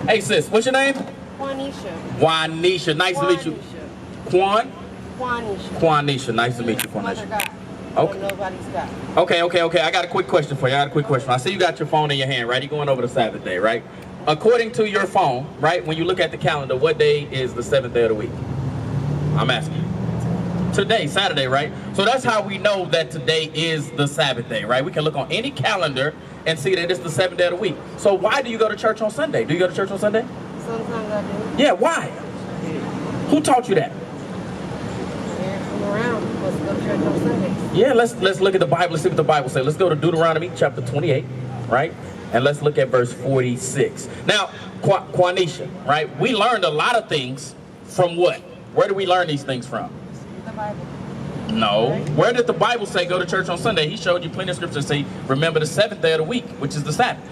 Hey sis, what's your name? Juanisha. Juanisha, nice to meet you. Quan? Juanisha. Juanisha, nice to meet you, Juanisha. Okay. Nobody's got. Okay. I got a quick question for you. I see you got your phone in your hand, right? You're going over the Sabbath day, right? According to your phone, right, when you look at the calendar, what day is the 7th day of the week? I'm asking you. Today, Saturday, right? So that's how we know that today is the Sabbath day, right? We can look on any calendar and see that it's the 7th day of the week. So why do you go to church on Sunday? Do you go to church on Sunday? Sometimes I do. Yeah, why? Who taught you that? Parents from around. Let's go to church on Sundays. Yeah, let's look at the Bible. Let's see what the Bible says. Let's go to Deuteronomy chapter 28, right? And let's look at verse 46. Now, Quanisha, right? We learned a lot of things from what? Where do we learn these things from? The Bible. No. Where did the Bible say go to church on Sunday? He showed you plenty of scriptures that say remember the 7th day of the week, which is the Sabbath.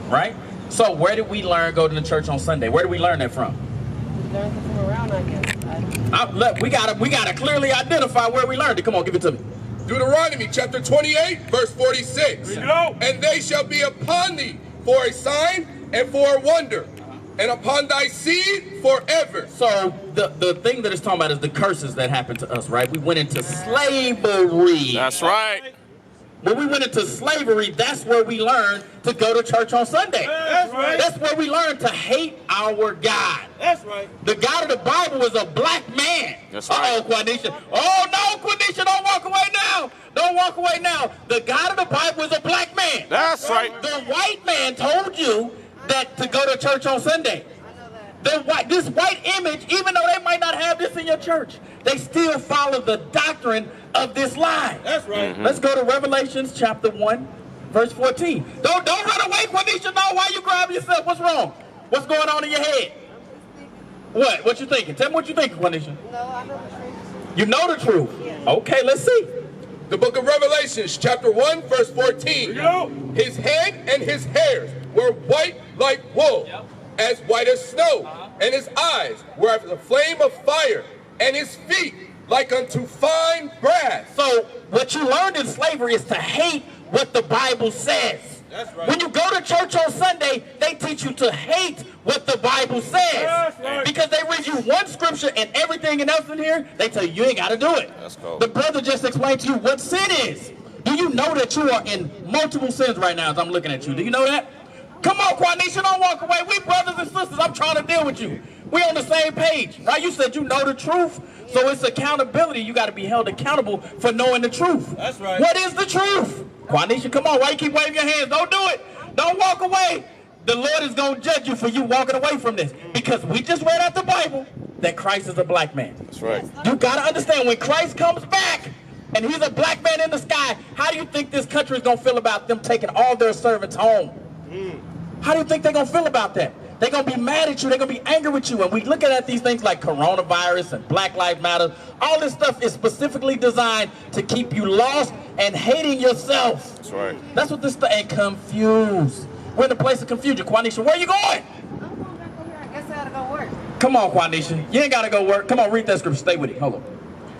Right? So where did we learn go to the church on Sunday? Where did we learn that from? We learned it from around, I guess. Look, we gotta clearly identify where we learned it. Come on, give it to me. Deuteronomy chapter 28, verse 46. And they shall be upon thee for a sign and for a wonder, and upon thy seed forever. So the thing that it's talking about is the curses that happened to us, right? We went into slavery. That's right. When we went into slavery, that's where we learned to go to church on Sunday. That's right. That's where we learned to hate our God. That's right. The God of the Bible is a black man. That's right. Uh-oh, Quanisha. Oh, no, Quanisha, don't walk away now. Don't walk away now. The God of the Bible is a black man. That's right. The white man told you that to go to church on Sunday. This white image, even though they might not have this in your church, they still follow the doctrine of this lie. That's right. Let's go to Revelations chapter 1, verse 14. Don't run away, Quanisha. No, why you grab yourself? What's wrong? What's going on in your head? What? What you thinking? Tell me what you thinking, Quanisha. No, I know the truth. You know the truth. Yeah. Okay, let's see. The book of Revelations, chapter 1, verse 14. His head and his hairs were white like wool, as white as snow, and his eyes were as a flame of fire, and his feet like unto fine brass. So what you learned in slavery is to hate what the Bible says. That's right. When you go to church on Sunday, they teach you to hate what the Bible says. That's right. Because they read you one scripture and everything else in here, they tell you ain't got to do it. That's cool. The brother just explained to you what sin is. Do you know that you are in multiple sins right now as I'm looking at you? Do you know that? Come on, Quanisha, don't walk away. We brothers and sisters. I'm trying to deal with you. We on the same page, right? You said you know the truth, so it's accountability. You got to be held accountable for knowing the truth. That's right. What is the truth? Quanisha, come on. Why you keep waving your hands? Don't do it. Don't walk away. The Lord is going to judge you for you walking away from this, because we just read out the Bible that Christ is a black man. That's right. You got to understand, when Christ comes back and he's a black man in the sky, how do you think this country is going to feel about them taking all their servants home? How do you think they're going to feel about that? They're going to be mad at you. They're going to be angry with you. And we looking at these things like coronavirus and Black Lives Matter. All this stuff is specifically designed to keep you lost and hating yourself. That's right. That's what this stuff, and confused. We're in a place of confusion. Quanisha, where are you going? I'm going back over here. I guess I gotta go work. Come on, Quanisha. You ain't got to go work. Come on, read that scripture. Stay with it. Hold on.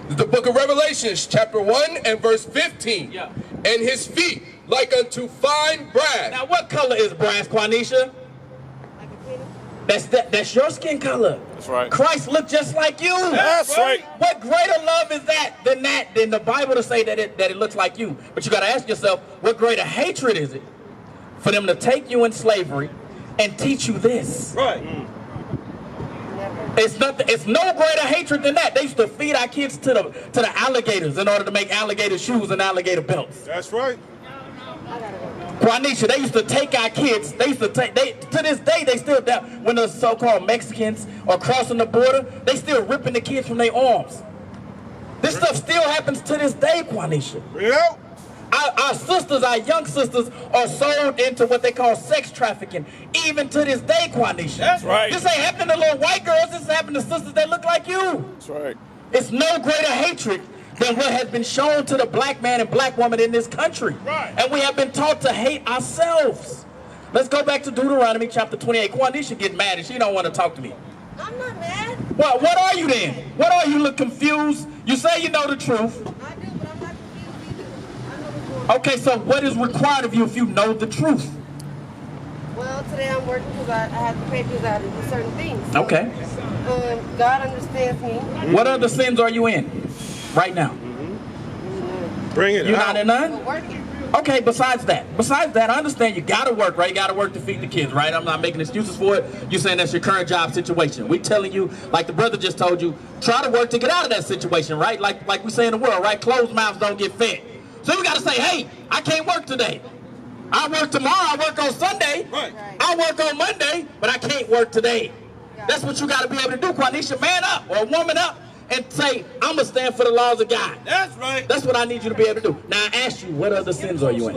The book of Revelations, chapter 1 and verse 15. Yeah. And his feet like unto fine brass. Now, what color is brass, Quanisha? Like a peanut. That's your skin color. That's right. Christ looked just like you. That's right. What greater love is that than the Bible to say that it looks like you? But you got to ask yourself, what greater hatred is it for them to take you in slavery and teach you this? Right. It's nothing. It's no greater hatred than that. They used to feed our kids to the alligators in order to make alligator shoes and alligator belts. That's right. Quanisha, they used to take our kids. They used to take. To this day, they still when the so-called Mexicans are crossing the border, they still ripping the kids from their arms. This stuff still happens to this day, Quanisha. Yeah. Our sisters, our young sisters, are sold into what they call sex trafficking, even to this day, Quanisha. That's right. This ain't happening to little white girls. This is happening to sisters that look like you. That's right. It's no greater hatred than what has been shown to the black man and black woman in this country. Right. And we have been taught to hate ourselves. Let's go back to Deuteronomy chapter 28. Quanisha get mad and she don't want to talk to me. I'm not mad. Well, what are you then? What are you? Look confused. You say you know the truth. I do, but I'm not confused either. I know what's going on. Okay, so what is required of you if you know the truth? Well, today I'm working because I have to pay bills. I have to do certain things. So, Okay. God understands me. What other sins are you in right now? Bring it You're out. not in none? I'm working. Okay, besides that, I understand you gotta work, right? You gotta work to feed the kids, right? I'm not making excuses for it. You're saying that's your current job situation. We telling you, like the brother just told you, try to work to get out of that situation, right? Like we say in the world, right? Closed mouths don't get fed. So you gotta say, hey, I can't work today. I work tomorrow, I work on Sunday, Right. I work on Monday, but I can't work today. That's what you gotta be able to do, Quanisha. Man up or woman up and say, I'm gonna stand for the laws of God. That's right. That's what I need you to be able to do. Now I ask you, what other sins are you in?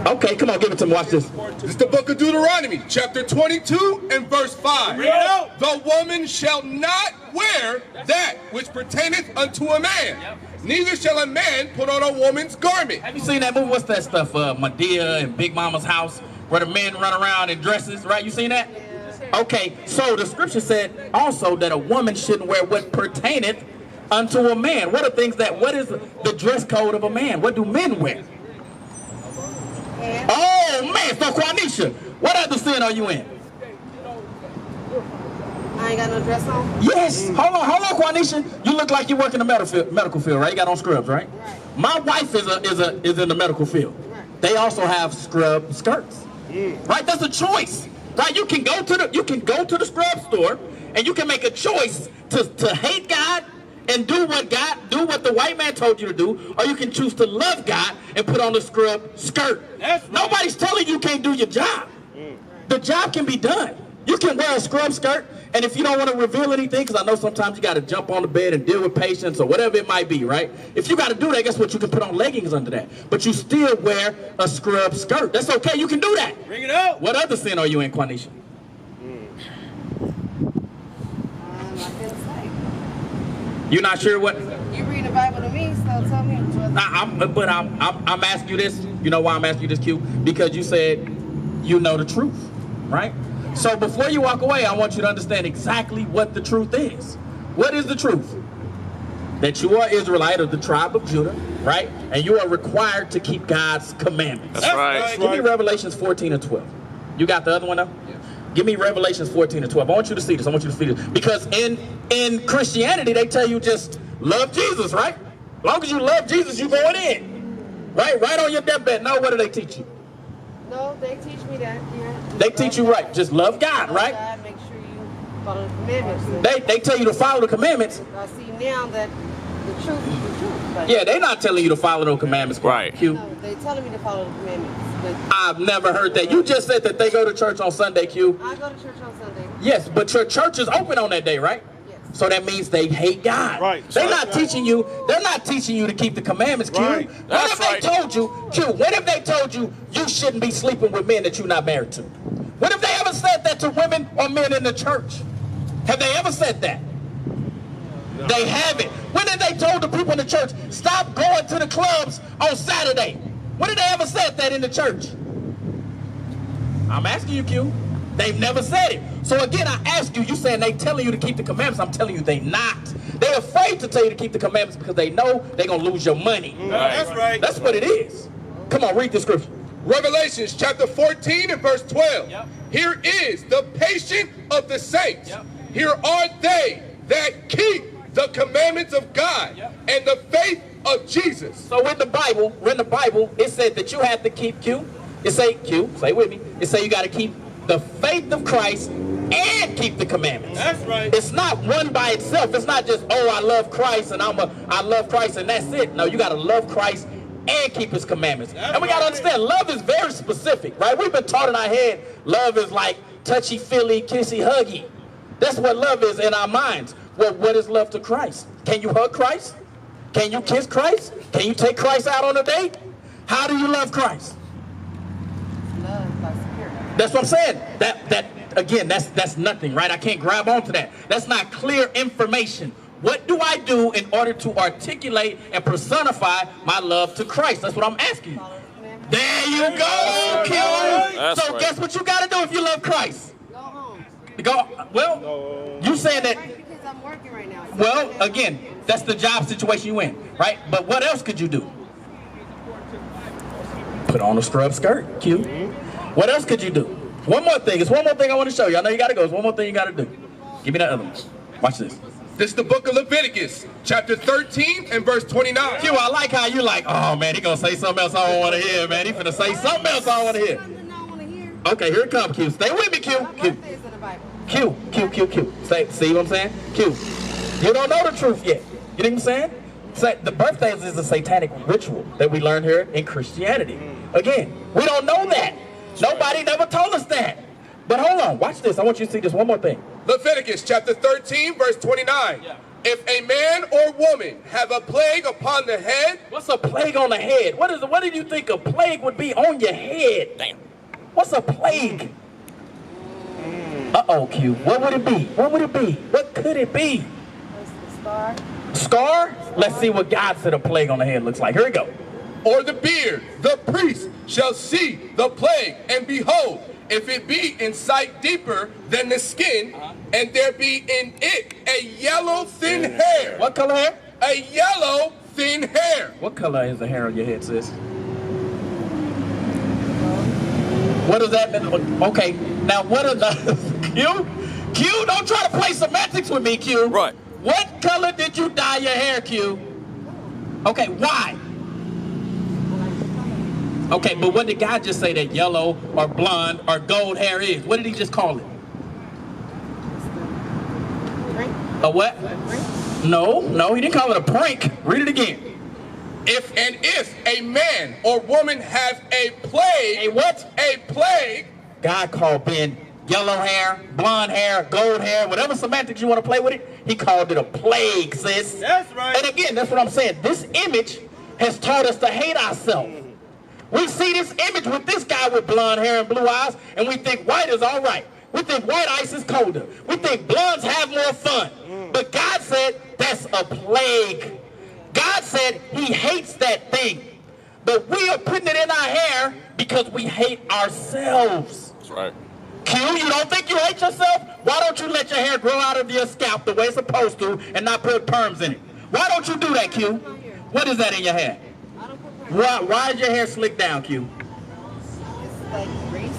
Okay, come on, give it to me. Watch this. This is the book of Deuteronomy, chapter 22 and verse 5. Read it out. The woman shall not wear that which pertaineth unto a man, neither shall a man put on a woman's garment. Have you seen that movie? What's that stuff? Medea and Big Mama's House, where the men run around in dresses, right? You seen that? Okay, so the scripture said also that a woman shouldn't wear what pertaineth unto a man. What is the dress code of a man? What do men wear? And Oh man, so Quanisha, what other sin are you in? I ain't got no dress on. Yes. Hold on, Quanisha. You look like you work in the medical field, right? You got on scrubs, right? Right. My wife is in the medical field. Right. They also have scrub skirts. Right? That's a choice. Right? You can go to the scrub store and you can make a choice to hate God and do what the white man told you to do, or you can choose to love God and put on the scrub skirt. That's right. Nobody's telling you can't do your job. The job can be done. You can wear a scrub skirt, and if you don't want to reveal anything, because I know sometimes you got to jump on the bed and deal with patients or whatever it might be, right? If you got to do that, guess what? You can put on leggings under that. But you still wear a scrub skirt. That's okay. You can do that. Bring it out. What other sin are you in, Quanisha? I couldn't say. You're not sure what? You read the Bible to me, so tell me what. I'm asking you this. You know why I'm asking you this, Q? Because you said you know the truth, right? So before you walk away, I want you to understand exactly what the truth is. What is the truth? That you are Israelite of the tribe of Judah, right? And you are required to keep God's commandments. That's right. Give me Revelations 14 and 12. You got the other one though? Give me Revelations 14 and 12. I want you to see this. I want you to see this. Because in Christianity, they tell you just love Jesus, right? As long as you love Jesus, you're going in. Right? Right on your deathbed. Now, what do they teach you? No, they teach me that. Yeah. They teach you right. Just love God, Love right? God, make sure you follow the commandments. They tell you to follow the commandments. I see now that the truth is the truth. Like, Yeah, they're not telling you to follow the commandments. Right. Q. No, they telling me to follow the commandments. But I've never heard that. You just said that they go to church on Sunday, Q. I go to church on Sunday. Yes, but your church is open on that day, right? Yes. So that means they hate God. Right. They're not teaching you to keep the commandments, Q. Right. What That's if they right. told you, Q, what if they told you you shouldn't be sleeping with men that you're not married to? What if they ever said that to women or men in the church? Have they ever said that? No. They haven't. When did they told the people in the church, stop going to the clubs on Saturday? When did they ever said that in the church? I'm asking you, Q. They've never said it. So again, I ask you, you saying they telling you to keep the commandments. I'm telling you they not. They're afraid to tell you to keep the commandments because they know they're going to lose your money. That's right. That's what it is. Come on, read the scripture. Revelations chapter 14 and verse 12. Yep. Here is the patience of the saints. Yep. Here are they that keep the commandments of God Yep. and the faith of Jesus. So in the Bible, it said that you have to keep Q. It say Q, say with me. It say you got to keep the faith of Christ and keep the commandments. That's right. It's not one by itself. It's not just, oh, I love Christ and I love Christ and that's it. No, you got to love Christ and keep his commandments. And we got to understand, love is very specific, right? We've been taught in our head, love is like touchy-feely, kissy-huggy. That's what love is in our minds. Well, what is love to Christ? Can you hug Christ? Can you kiss Christ? Can you take Christ out on a date? How do you love Christ? Love by spirit. That's what I'm saying. That's nothing, right? I can't grab onto that. That's not clear information. What do I do in order to articulate and personify my love to Christ? That's what I'm asking you. Follow the commandments. There you go, Q. That's So right. guess what you got to do if you love Christ? Go home. Well, you saying that, Right, because I'm working right now. So well, again, that's the job situation you in, right? But what else could you do? Put on a scrub skirt, Q. What else could you do? One more thing. It's one more thing I want to show you. I know you got to go. It's one more thing you got to do. Give me that other one. Watch this. This is the book of Leviticus, chapter 13 and verse 29. Q, I like how you like, oh man, he gonna say something else I don't want to hear, man. He finna say something else I don't want to hear. Okay, here it comes, Q. Stay with me, Q. Q. See what I'm saying? Q. You don't know the truth yet. You know what I'm saying? Say, the birthdays is a satanic ritual that we learn here in Christianity. Again, we don't know that. Nobody never told us that. But hold on, watch this. I want you to see this one more thing. Leviticus chapter 13, verse 29. Yeah. If a man or woman have a plague upon the head. What's a plague on the head? What do you think a plague would be on your head? Damn. What's a plague? Uh-oh, Q. What would it be? What would it be? What could it be? Scar. Scar? Let's see what God said a plague on the head looks like. Here we go. Or the beard, the priest shall see the plague, and behold, if it be in sight deeper than the skin, and there be in it a yellow thin hair. What color hair? A yellow thin hair. What color is the hair on your head, sis? What does that mean? Okay, now what are the... Q, don't try to play semantics with me, Q. Right. What color did you dye your hair, Q? Okay, why? Okay, but what did God just say that yellow or blonde or gold hair is? What did he just call it? A what? No, he didn't call it a prank. Read it again. If a man or woman have a plague. A what? A plague. God called Ben yellow hair, blonde hair, gold hair, whatever semantics you want to play with it, he called it a plague, sis. That's right. And again, that's what I'm saying. This image has taught us to hate ourselves. We see this image with this guy with blonde hair and blue eyes, and we think white is all right. We think white ice is colder. We think blondes have more fun. But God said that's a plague. God said he hates that thing. But we are putting it in our hair because we hate ourselves. That's right. Q, you don't think you hate yourself? Why don't you let your hair grow out of your scalp the way it's supposed to and not put perms in it? Why don't you do that, Q? What is that in your hair? Why is your hair slicked down, Q? It's like grease.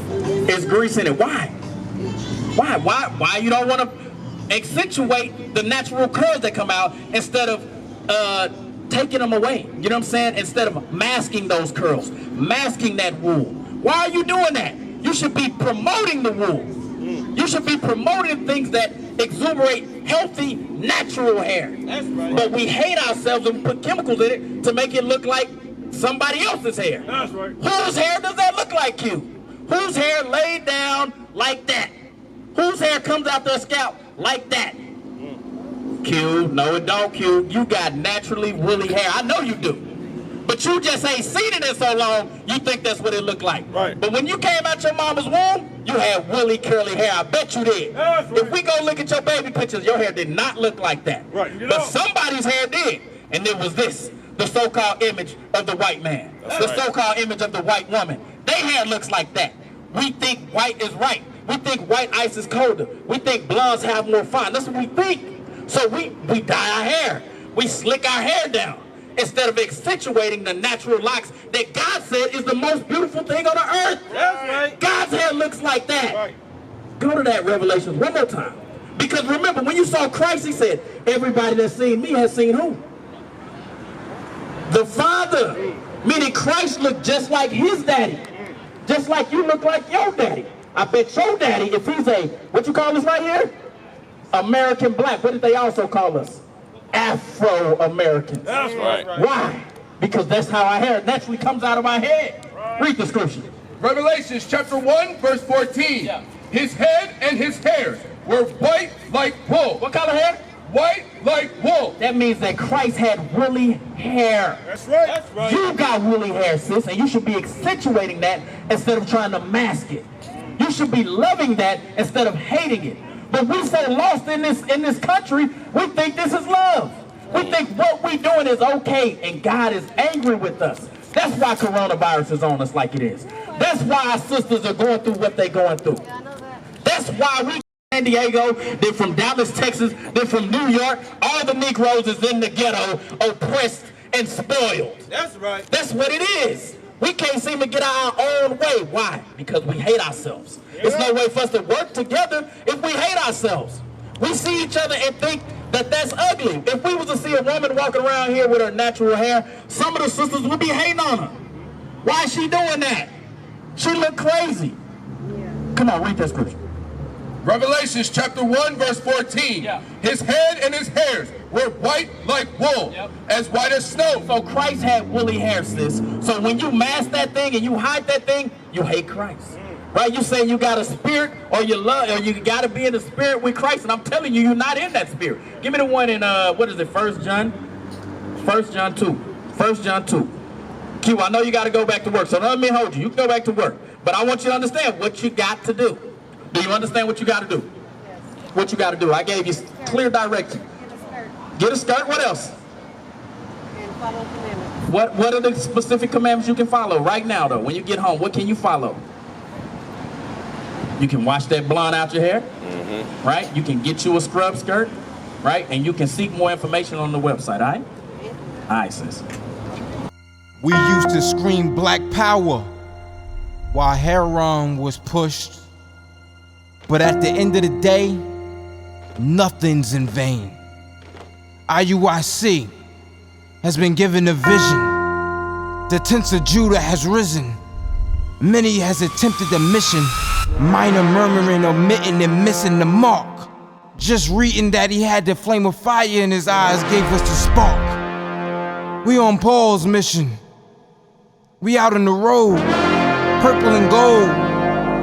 It's grease in it. Why? Why you don't want to accentuate the natural curls that come out instead of taking them away? You know what I'm saying? Instead of masking those curls, masking that wool. Why are you doing that? You should be promoting the wool. You should be promoting things that exuberate healthy, natural hair. That's right. But we hate ourselves and put chemicals in it to make it look like somebody else's hair. That's right. Whose hair does that look like, Q? Whose hair laid down like that? Whose hair comes out their scalp like that? Q, no it don't, Q. You got naturally woolly hair. I know you do. But you just ain't seen it in so long, you think that's what it looked like. Right. But when you came out your mama's womb, you had woolly, curly hair. I bet you did. That's right. If we go look at your baby pictures, your hair did not look like that. Right. But somebody's hair did. And it was this, the so-called image of the white man. That's the right. so-called image of the white woman. Their hair looks like that. We think white is right. We think white ice is colder. We think blondes have more fun. That's what we think. So we dye our hair. We slick our hair down instead of accentuating the natural locks that God said is the most beautiful thing on the earth. That's right. God's hair looks like that. Right. Go to that Revelation one more time. Because remember, when you saw Christ, he said, everybody that's seen me has seen who? The Father. Meaning Christ looked just like his daddy. Just like you look like your daddy. I bet your daddy, if he's a, what you call this right here? American black. What did they also call us? Afro-Americans. That's right. Why? Because that's how our hair naturally comes out of my head. Read the scripture. Revelations chapter 1, verse 14. Yeah. His head and his hairs were white like wool. What color hair? White like wool. That means that Christ had woolly hair. That's right. That's right. You got woolly hair, sis, and you should be accentuating that instead of trying to mask it. You should be loving that instead of hating it. But we're so lost in this country, we think this is love. We think what we're doing is okay, and God is angry with us. That's why coronavirus is on us like it is. That's why our sisters are going through what they're going through. Yeah, I know that. That's why we San Diego, they're from Dallas, Texas, they're from New York. All the Negroes is in the ghetto, oppressed and spoiled. That's right. That's what it is. We can't seem to get our own way. Why? Because we hate ourselves. There's no way for us to work together if we hate ourselves. We see each other and think that that's ugly. If we was to see a woman walking around here with her natural hair, some of the sisters would be hating on her. Why is she doing that? She look crazy. Come on, read that scripture. Revelations chapter 1 verse 14. Yeah. His head and his hairs were white like wool, as white as snow. So Christ had woolly hair, sis. So when you mask that thing and you hide that thing, you hate Christ. Right? You saying you got a spirit, or you love, or you got to be in the spirit with Christ, and I'm telling you, you're not in that spirit. Give me the one in what is it? 1 John 2. 1 John 2. Q, I know you got to go back to work, so don't let me hold you. You can go back to work, but I want you to understand what you got to do. Do you understand what you got to do? Yes. What you got to do? I gave you clear direction. Get a skirt Get a skirt. What else? and follow commandments. What are the specific commandments you can follow right now, though? When you get home, what can you follow? You can wash that blonde out your hair, right? You can get you a scrub skirt, right? And you can seek more information on the website, all right? All right, sis. We used to scream black power while heroin was pushed. But at the end of the day, nothing's in vain. IUIC has been given a vision. The tents of Judah has risen. Many has attempted the mission, minor murmuring, omitting, and missing the mark. Just reading that he had the flame of fire in his eyes gave us the spark. We on Paul's mission. We out on the road, purple and gold,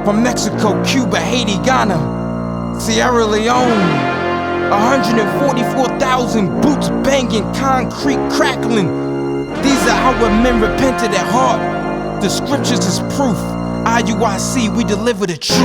from Mexico, Cuba, Haiti, Ghana, Sierra Leone. 144,000 boots banging, concrete crackling. These are our men repented at heart. The scriptures is proof. IUIC, we deliver the truth.